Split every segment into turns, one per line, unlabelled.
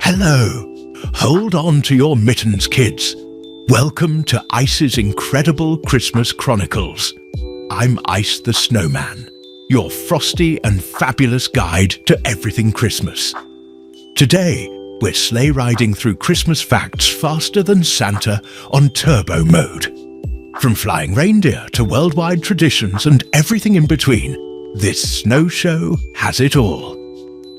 Hello! Hold on to your mittens, kids. Welcome to Ice's incredible Christmas Chronicles. I'm Ice the Snowman, your frosty and fabulous guide to everything Christmas. Today, we're sleigh riding through Christmas facts faster than Santa on turbo mode. From flying reindeer to worldwide traditions and everything in between, this snow show has it all.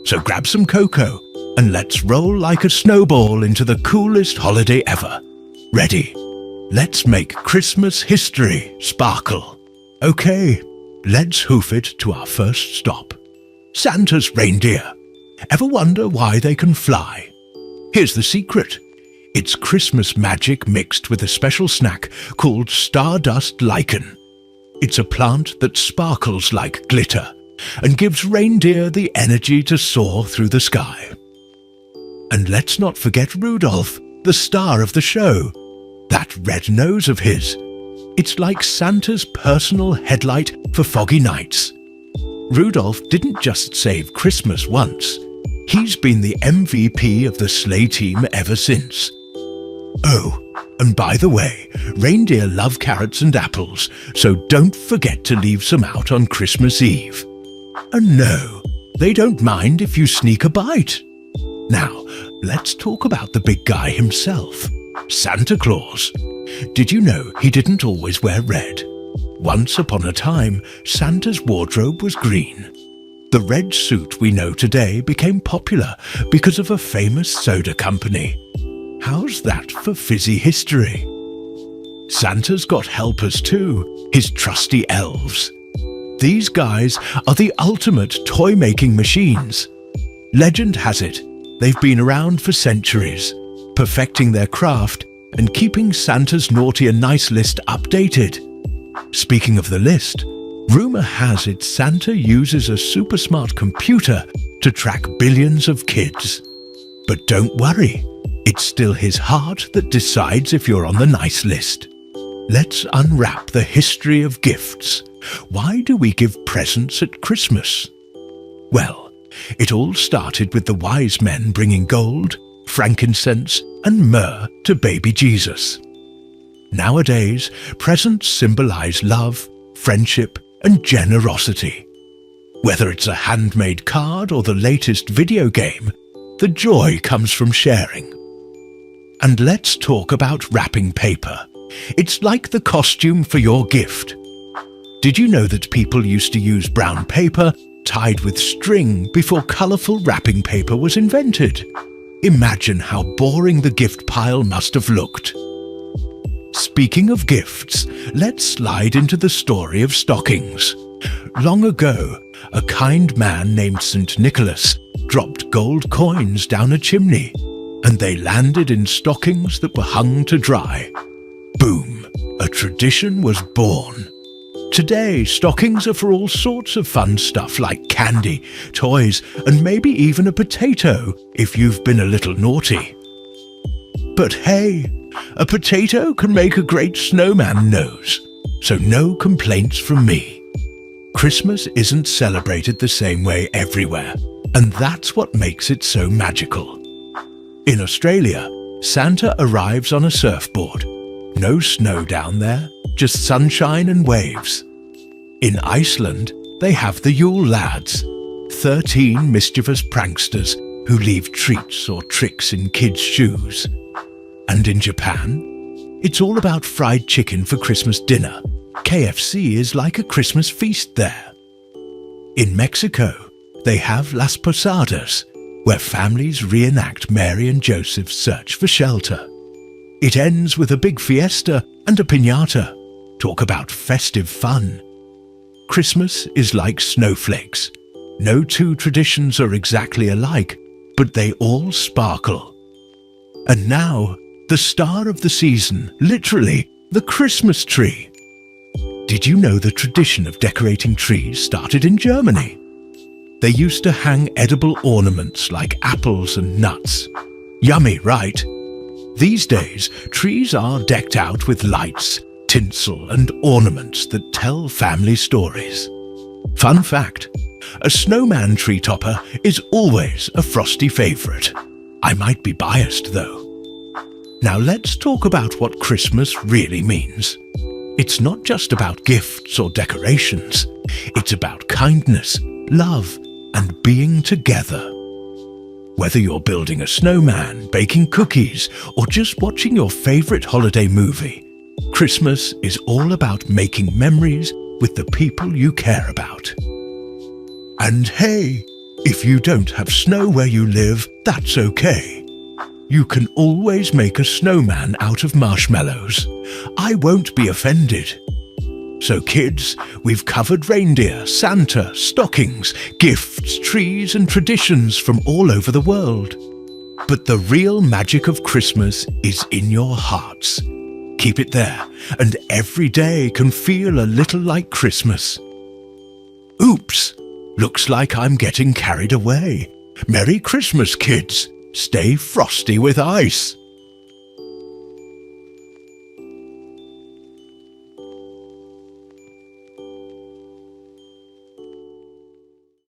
So grab some cocoa and let's roll like a snowball into the coolest holiday ever. Ready? Let's make Christmas history sparkle. Okay, let's hoof it to our first stop. Santa's reindeer. Ever wonder why they can fly? Here's the secret. It's Christmas magic mixed with a special snack called stardust lichen. It's a plant that sparkles like glitter and gives reindeer the energy to soar through the sky. And let's not forget Rudolph, the star of the show. That red nose of his. It's like Santa's personal headlight for foggy nights. Rudolph didn't just save Christmas once. He's been the MVP of the sleigh team ever since. Oh, and by the way, reindeer love carrots and apples, so don't forget to leave some out on Christmas Eve. And no, they don't mind if you sneak a bite. Now, let's talk about the big guy himself, Santa Claus. Did you know he didn't always wear red? Once upon a time, Santa's wardrobe was green. The red suit we know today became popular because of a famous soda company. How's that for fizzy history? Santa's got helpers too, his trusty elves. These guys are the ultimate toy-making machines. Legend has it, they've been around for centuries, perfecting their craft and keeping Santa's naughty and nice list updated. Speaking of the list, rumor has it Santa uses a super smart computer to track billions of kids. But don't worry, it's still his heart that decides if you're on the nice list. Let's unwrap the history of gifts. Why do we give presents at Christmas? Well, it all started with the wise men bringing gold, frankincense, and myrrh to baby Jesus. Nowadays, presents symbolize love, friendship, and generosity. Whether it's a handmade card or the latest video game, the joy comes from sharing. And let's talk about wrapping paper. It's like the costume for your gift. Did you know that people used to use brown paper tied with string before colourful wrapping paper was invented? Imagine how boring the gift pile must have looked. Speaking of gifts, let's slide into the story of stockings. Long ago, a kind man named St. Nicholas dropped gold coins down a chimney, and they landed in stockings that were hung to dry. Boom! A tradition was born. Today, stockings are for all sorts of fun stuff like candy, toys, and maybe even a potato if you've been a little naughty. But hey, a potato can make a great snowman nose, so no complaints from me. Christmas isn't celebrated the same way everywhere, and that's what makes it so magical. In Australia, Santa arrives on a surfboard. No snow down there, just sunshine and waves. In Iceland, they have the Yule Lads, 13 mischievous pranksters who leave treats or tricks in kids' shoes. And in Japan, it's all about fried chicken for Christmas dinner. KFC is like a Christmas feast there. In Mexico, they have Las Posadas, where families reenact Mary and Joseph's search for shelter. It ends with a big fiesta and a piñata. Talk about festive fun. Christmas is like snowflakes. No two traditions are exactly alike, but they all sparkle. And now, the star of the season, literally, the Christmas tree. Did you know the tradition of decorating trees started in Germany? They used to hang edible ornaments like apples and nuts. Yummy, right? These days, trees are decked out with lights, tinsel, and ornaments that tell family stories. Fun fact, a snowman tree topper is always a frosty favourite. I might be biased, though. Now let's talk about what Christmas really means. It's not just about gifts or decorations. It's about kindness, love, and being together. Whether you're building a snowman, baking cookies, or just watching your favorite holiday movie, Christmas is all about making memories with the people you care about. And hey, if you don't have snow where you live, that's okay. You can always make a snowman out of marshmallows. I won't be offended. So kids, we've covered reindeer, Santa, stockings, gifts, trees and traditions from all over the world. But the real magic of Christmas is in your hearts. Keep it there, and every day can feel a little like Christmas. Oops, looks like I'm getting carried away. Merry Christmas, kids. Stay frosty with ice.